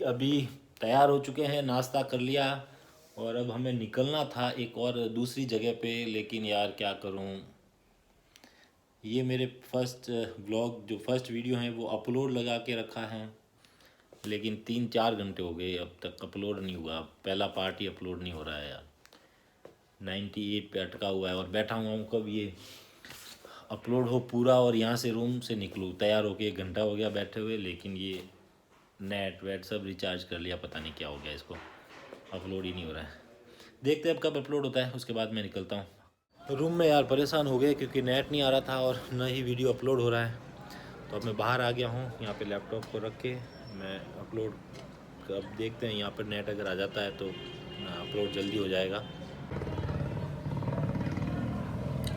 अभी तैयार हो चुके हैं, नाश्ता कर लिया और अब हमें निकलना था एक और दूसरी जगह पे, लेकिन यार क्या करूं, ये मेरे फर्स्ट ब्लॉग जो फर्स्ट वीडियो है वो अपलोड लगा के रखा है, लेकिन 3-4 घंटे हो गए अब तक अपलोड नहीं हुआ। पहला पार्ट ही अपलोड नहीं हो रहा है यार, 98 पे अटका हुआ है और बैठा हुआ हूँ कब ये अपलोड हो पूरा और यहाँ से रूम से निकलूँ। तैयार होके 1 घंटा हो गया बैठे हुए, लेकिन ये नेट वेट सब रिचार्ज कर लिया, पता नहीं क्या हो गया इसको, अपलोड ही नहीं हो रहा है। देखते हैं अब कब अपलोड होता है, उसके बाद मैं निकलता हूँ। रूम में यार परेशान हो गए क्योंकि नेट नहीं आ रहा था और न ही वीडियो अपलोड हो रहा है, तो अब मैं बाहर आ गया हूँ। यहाँ पे लैपटॉप को रख के मैं अपलोड, अब देखते हैं यहाँ पर नेट अगर आ जाता है तो अपलोड जल्दी हो जाएगा।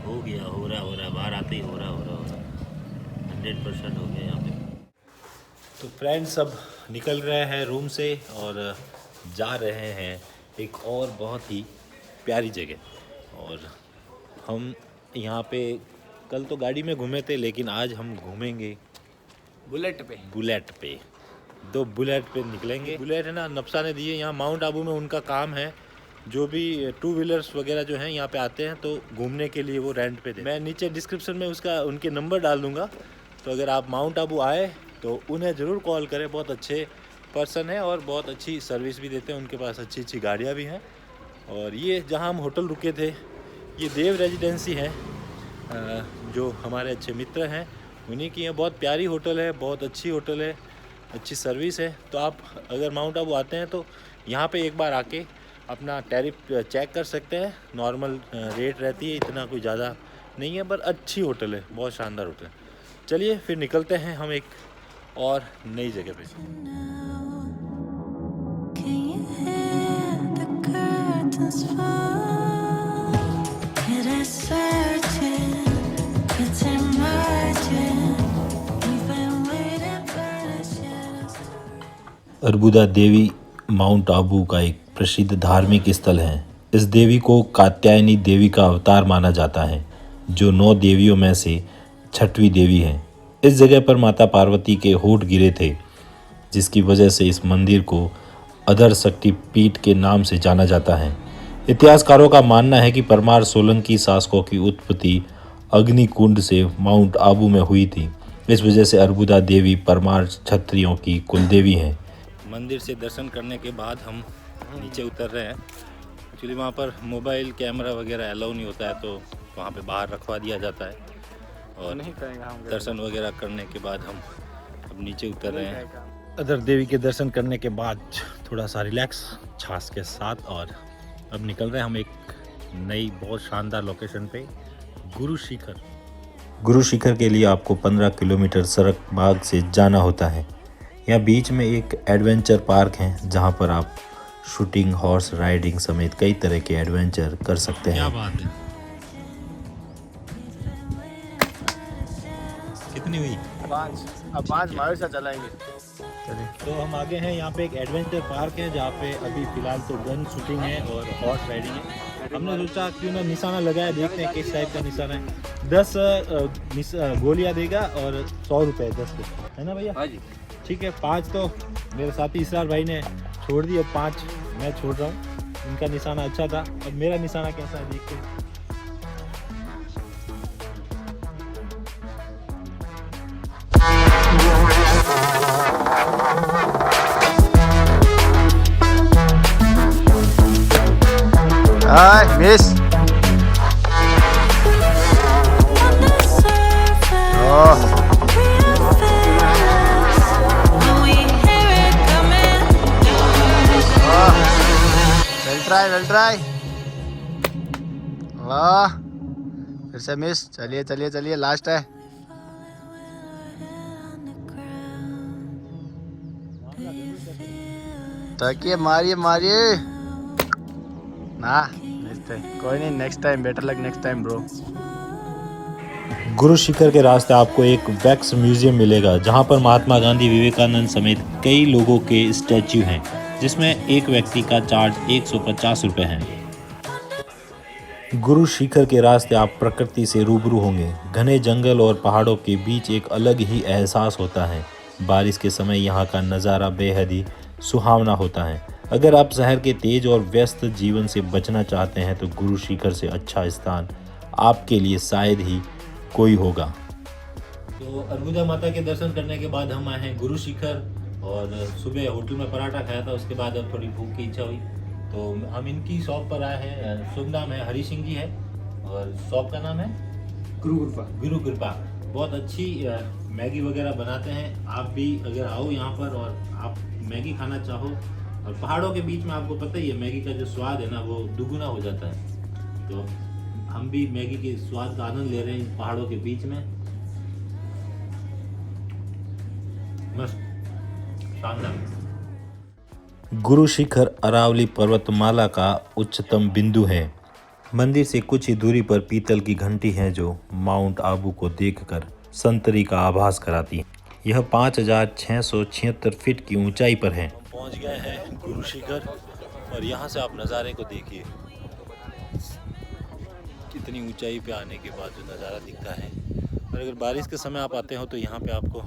हो गया, हो रहा बाहर आते ही हो रहा 100% हो गया यहाँ पे। तो फ्रेंड्स अब निकल रहे हैं रूम से और जा रहे हैं एक और बहुत ही प्यारी जगह। और हम यहाँ पे कल तो गाड़ी में घूमे थे, लेकिन आज हम घूमेंगे बुलेट पे। 2 बुलेट पे निकलेंगे। बुलेट है ना, नब्सा ने दिए। यहाँ माउंट आबू में उनका काम है, जो भी 2 व्हीलर्स वगैरह जो हैं यहाँ पे आते हैं तो घूमने के लिए वो रेंट पे दे। मैं नीचे डिस्क्रिप्शन में उनके नंबर डाल दूँगा, तो अगर आप माउंट आबू आए तो उन्हें ज़रूर कॉल करें। बहुत अच्छे पर्सन है और बहुत अच्छी सर्विस भी देते हैं, उनके पास अच्छी गाड़ियाँ भी हैं। और ये जहाँ हम होटल रुके थे, ये देव रेजिडेंसी है, जो हमारे अच्छे मित्र हैं उन्हीं की है। बहुत प्यारी होटल है, बहुत अच्छी होटल है, अच्छी सर्विस है। तो आप अगर माउंट आबू आते हैं तो यहाँ पे एक बार आके अपना टैरिफ चेक कर सकते हैं। नॉर्मल रेट रहती है, इतना कोई ज़्यादा नहीं है, पर अच्छी होटल है, बहुत शानदार होटल है। चलिए फिर निकलते हैं हम एक और नई जगह पे। अर्बुदा देवी माउंट आबू का एक प्रसिद्ध धार्मिक स्थल है। इस देवी को कात्यायनी देवी का अवतार माना जाता है, जो 9 देवियों में से 6वीं देवी है। इस जगह पर माता पार्वती के होठ गिरे थे, जिसकी वजह से इस मंदिर को अधर शक्ति पीठ के नाम से जाना जाता है। इतिहासकारों का मानना है कि परमार सोलंकी शासकों की उत्पत्ति अग्निकुंड से माउंट आबू में हुई थी। इस वजह से अर्बुदा देवी परमार क्षत्रियों की कुलदेवी हैं। मंदिर से दर्शन करने के बाद हम नीचे उतर रहे हैं। एक्चुअली वहाँ पर मोबाइल कैमरा वगैरह अलाउ नहीं होता है, तो वहाँ पे बाहर रखवा दिया जाता है। और नहीं दर्शन वगैरह करने के बाद हम अब नीचे उतर रहे हैं। अदर देवी के दर्शन करने के बाद थोड़ा सा रिलैक्स छाछ के साथ, और अब निकल रहे हैं हम एक नई बहुत शानदार लोकेशन पे, गुरु शिखर के लिए आपको 15 किलोमीटर सड़क मार्ग से जाना होता है। यहाँ बीच में एक एडवेंचर पार्क है, जहाँ पर आप शूटिंग, हॉर्स राइडिंग समेत कई तरह के एडवेंचर कर सकते हैं। क्या बात है, कितनी हुई? 5। अब 5 हमारे साथ चलाएंगे। तो हम आगे हैं, यहाँ पे एक एडवेंचर पार्क है, जहाँ पे अभी फिलहाल तो गन शूटिंग है और हॉर्स राइडिंग है। हमने सोचा क्यों ना निशाना लगाया, देखते हैं किस टाइप का निशाना है। 10 गोलियाँ देगा और 100 रुपये 10 है ना भैया? हाँ जी ठीक है। 5 तो मेरे साथी इसरार भाई ने छोड़ दी, अब 5 मैं छोड़ रहा हूँ। उनका निशाना अच्छा था, अब मेरा निशाना कैसा है देखते हैं। Miss well try. वाह, फिर से मिस। चलिए लास्ट है। ताकि मारिए ना, कोई नहीं, next time, better luck next time bro. Guru Shikhar के रास्ते आपको एक वैक्स म्यूजियम मिलेगा, जहां पर महात्मा गांधी, विवेकानंद समेत कई लोगों के स्टैच्यू हैं, जिसमें एक व्यक्ति का चार्ज 150 रुपये है। गुरु शिखर के रास्ते आप प्रकृति से रूबरू होंगे। घने जंगल और पहाड़ों के बीच एक अलग ही एहसास होता है। बारिश के समय यहाँ का नज़ारा बेहद ही सुहावना होता है। अगर आप शहर के तेज और व्यस्त जीवन से बचना चाहते हैं तो गुरु शिखर से अच्छा स्थान आपके लिए शायद ही कोई होगा। तो अर्बुदा माता के दर्शन करने के बाद हम आए हैं गुरु शिखर, और सुबह होटल में पराठा खाया था, उसके बाद अब थोड़ी भूख की इच्छा हुई तो हम इनकी शॉप पर आए हैं। शुभ नाम है हरी सिंह जी है और शॉप का नाम है गुरु कृपा। बहुत अच्छी मैगी वगैरह बनाते हैं। आप भी अगर आओ यहाँ पर और आप मैगी खाना चाहो, और पहाड़ों के बीच में आपको पता ही है मैगी का जो स्वाद है ना वो दुगुना हो जाता है। तो हम भी मैगी के स्वाद का आनंद ले रहे हैं पहाड़ों के बीच में। मस्त, शानदार। गुरु शिखर अरावली पर्वतमाला का उच्चतम बिंदु है। मंदिर से कुछ ही दूरी पर पीतल की घंटी है जो माउंट आबू को देखकर संतरी का आभास कराती है। यह 5676 फीट की ऊंचाई पर है। पहुंच गए हैं गुरु शिखर, और यहाँ से आप नज़ारे को देखिए, कितनी ऊंचाई पे आने के बाद जो नज़ारा दिखता है। और अगर बारिश के समय आप आते हो तो यहाँ पे आपको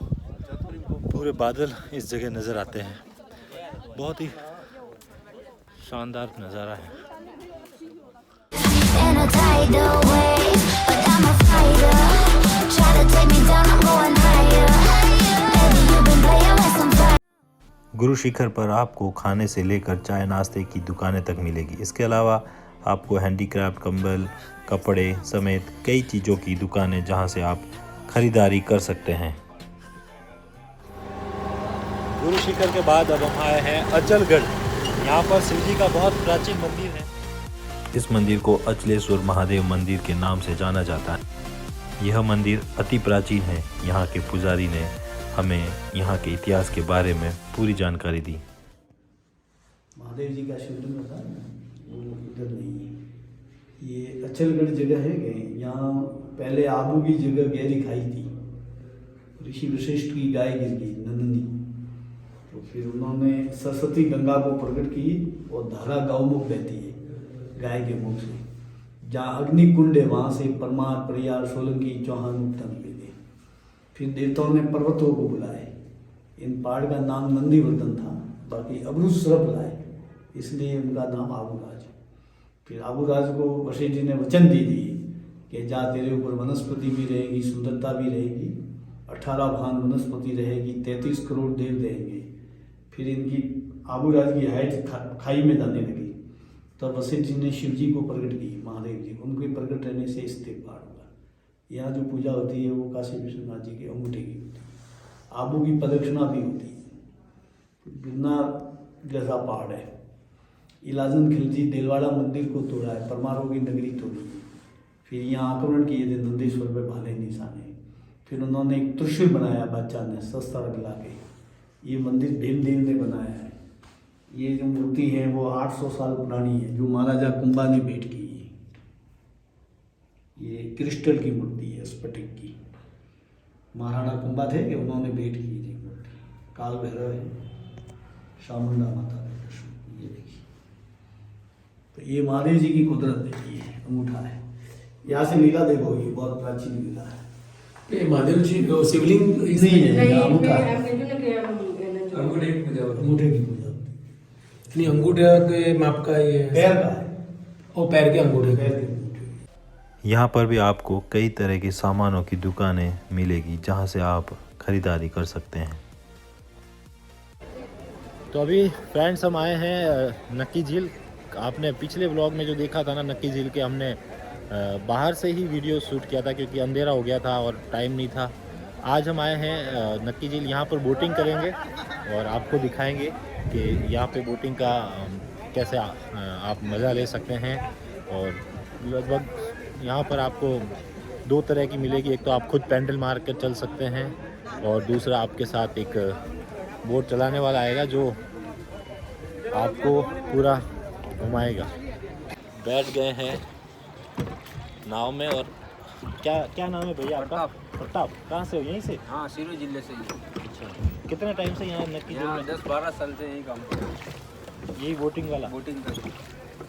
पूरे बादल इस जगह नज़र आते हैं। बहुत ही शानदार नज़ारा है। गुरु शिखर पर आपको खाने से लेकर चाय नाश्ते की दुकानें तक मिलेगी। इसके अलावा आपको हैंडीक्राफ्ट, कंबल, कपड़े समेत कई चीज़ों की दुकानें जहां से आप खरीदारी कर सकते हैं। गुरु शिखर के बाद अब हम आए हैं अचलगढ़। यहाँ पर शिव जी का बहुत प्राचीन मंदिर है। इस मंदिर को अचलेश्वर महादेव मंदिर के नाम से जाना जाता है। यह मंदिर अति प्राचीन है। यहाँ के पुजारी ने हमें यहाँ के इतिहास के बारे में पूरी जानकारी दी। महादेव जी का शिवलिंग था वो इधर नहीं है, ये अचलगढ़ जगह है गए। यहाँ पहले आबू की जगह गहरी खाई थी, ऋषि वशिष्ठ की गाय गिर गई नंदनी, तो फिर उन्होंने सरस्वती गंगा को प्रकट की और धारा गौमुख बहती है गाय के मुख से। जहाँ अग्नि कुंड है वहाँ से परमार, परियार, सोलंकी, चौहान मुक्ता निकले थे। फिर देवताओं ने पर्वतों को बुलाए। इन पहाड़ का नाम नंदीवर्धन था, बाकी अबरूसरभ लाए, इसलिए उनका नाम आबूराज। फिर आबूराज को वशिष्ठ जी ने वचन दी थी कि जा तेरे ऊपर वनस्पति भी रहेगी, सुंदरता भी रहेगी, 18 भान वनस्पति रहेगी, 33 करोड़ देव रहेंगे। फिर इनकी आबूराज की हाइट खाई में जाने लगी, तब वशिष्ठ जी ने शिव जी को प्रकट की, महादेव जी को। उनके प्रकट रहने से स्थिर पहाड़ हुआ। यहाँ जो पूजा होती है वो काशी विश्वनाथ जी के अंगूठे की होती है। आबू की प्रदक्षिणा भी होती है। गिरनार जैसा पहाड़ है। इलाजन खिलजी देलवाड़ा मंदिर को तोड़ा है, परमारों की नगरी तोड़ी है। फिर यहाँ आक्रमण किए थे नंदेश्वर पे भाले निशाने। फिर उन्होंने एक त्रिशूल बनाया बादशाह ने शस्त्र मिला के। ये मंदिर भीमदेव ने बनाया है। ये जो मूर्ति है वो 800 साल पुरानी है, जो महाराजा कुंभा ने भेंट की है। ये क्रिस्टल की मूर्ति है, स्फटिक की। महाराणा कुंभा थे कि उन्होंने भेंट की थी मूर्ति। काल भैरव है, चामुंडा माता है, ये देखिए। तो ये महादेव जी की कुदरत देखिए, अंगूठा है। यहाँ से लीला देखो, ये बहुत प्राचीन लीला है। ये महादेव जी शिवलिंग नहीं है, अंगूठा है, अंगूठे की पूजा होती अंगूठे की पूजा होती है। नहीं, अंगूठे के माप का ये है। पैर का है, और पैर के अंगूठे पैर के अंगूठे। यहाँ पर भी आपको कई तरह के सामानों की दुकानें मिलेगी जहाँ से आप खरीदारी कर सकते हैं। तो अभी फ्रेंड्स हम आए हैं नक्की झील। आपने पिछले व्लॉग में जो देखा था ना नक्की झील के, हमने बाहर से ही वीडियो शूट किया था क्योंकि अंधेरा हो गया था और टाइम नहीं था। आज हम आए हैं नक्की झील। यहाँ पर बोटिंग करेंगे और आपको दिखाएंगे कि यहाँ पे बोटिंग का कैसे आप मज़ा ले सकते हैं। और लगभग यहाँ पर आपको 2 तरह की मिलेगी। एक तो आप खुद पैडल मार कर चल सकते हैं और दूसरा आपके साथ एक बोट चलाने वाला आएगा जो आपको पूरा घुमाएगा। बैठ गए हैं नाव में। और क्या नाम है भैया आपका? प्रताप। कहाँ से हो? यहीं से? हाँ, सिरोही जिले से। अच्छा, कितने टाइम से यहाँ नक्की झील में? 10-12 साल से यही काम कर रहे हैं। यही बोटिंग वाला? बोटिंग का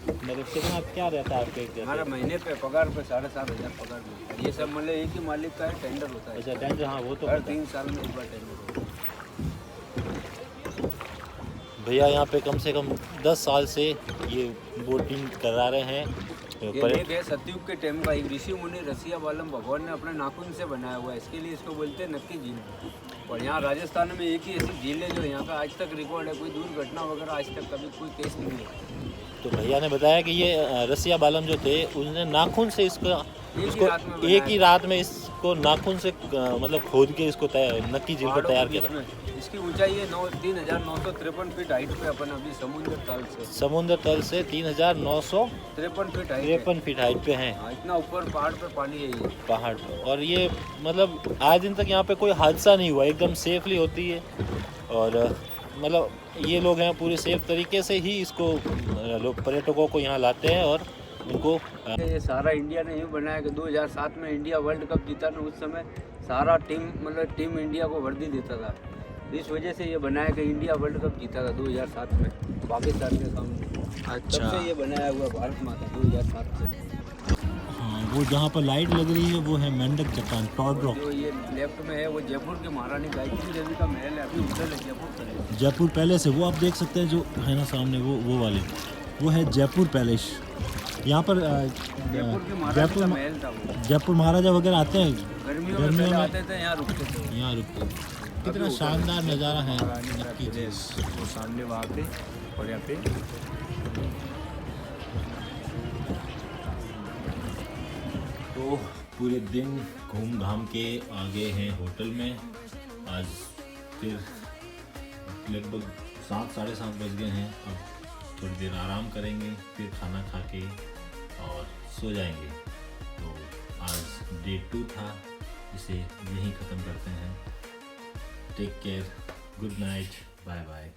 मतलब कितना क्या रहता है आपके? हमारा महीने पे पगार पे 7,500 पगार मिलता है। ये सब मतलब एक ही मालिक का है, टेंडर होता है। अच्छा, टेंडर। हाँ, वो तो हर 3 साल में एक बार टेंडर होता है। भैया यहाँ पे कम से कम 10 साल से ये बोटिंग करा रहे हैं। ये लेक है सतयुग के टाइम का, एक ऋषि मुनि रसिया बालम भगवान ने अपने नाखून से बनाया हुआ है, इसके लिए इसको बोलते हैं नक्की झील। और यहाँ राजस्थान में एक ही ऐसी झील है जो यहाँ का आज तक रिकॉर्ड है, कोई दुर्घटना वगैरह आज तक कभी कोई केस नहीं है। तो भैया ने बताया कि ये रसिया बालम जो थे उन्होंने नाखून से इसको एक ही रात में इसको नाखून से मतलब खोद के इसको नक्की झील को तैयार किया था। इसकी ऊंचाई है 3,953 फीट हाइट पे अपन अभी समुद्र तल से 3,953 फीट हाइट पे हैं। इतना ऊपर पहाड़ पे पानी है ये पहाड़ पे। और ये मतलब आज दिन तक यहाँ पे कोई हादसा नहीं हुआ, एकदम सेफली होती है। और मतलब ये लोग हैं पूरे सेफ तरीके से ही इसको लोग पर्यटकों को यहाँ लाते हैं और उनको ये सारा इंडिया ने यूँ बनाया कि 2007 में इंडिया वर्ल्ड कप जीता ना, उस समय सारा टीम इंडिया को वर्दी देता था। इस वजह से ये बनाया कि इंडिया वर्ल्ड कप जीता था 2007 में पाकिस्तान के सामने। अच्छा। तब से ये बनाया हुआ भारत माता 2007 से। हाँ, वो जहाँ पर लाइट लग रही है वो है मेंढक चट्टान, टॉड रॉक। जो ये लेफ्ट में है वो जयपुर के महारानी गायत्री देवी का महल है, अभी उधर है जयपुर पैलेस है, वो आप देख सकते हैं जो है ना सामने, वो वाले वो है जयपुर पैलेस। यहाँ पर जयपुर के महाराजा का महल था वो। जयपुर महाराजा वगैरह आते हैं गर्मियों में पहले आते थे, यहाँ रुकते थे। यहाँ रुकते हैं। कितना शानदार नज़ारा है नक्की झील। वो सामने वहाँ पे और यहाँ पे तो पूरे दिन घूम घाम के आ गए हैं होटल में। आज फिर लगभग 7 साढ़े 7 बज गए हैं। अब थोड़ी देर आराम करेंगे, फिर खाना खा के और सो जाएंगे। तो आज डे 2 था, इसे यहीं ख़त्म करते हैं। Take care, good night, bye bye.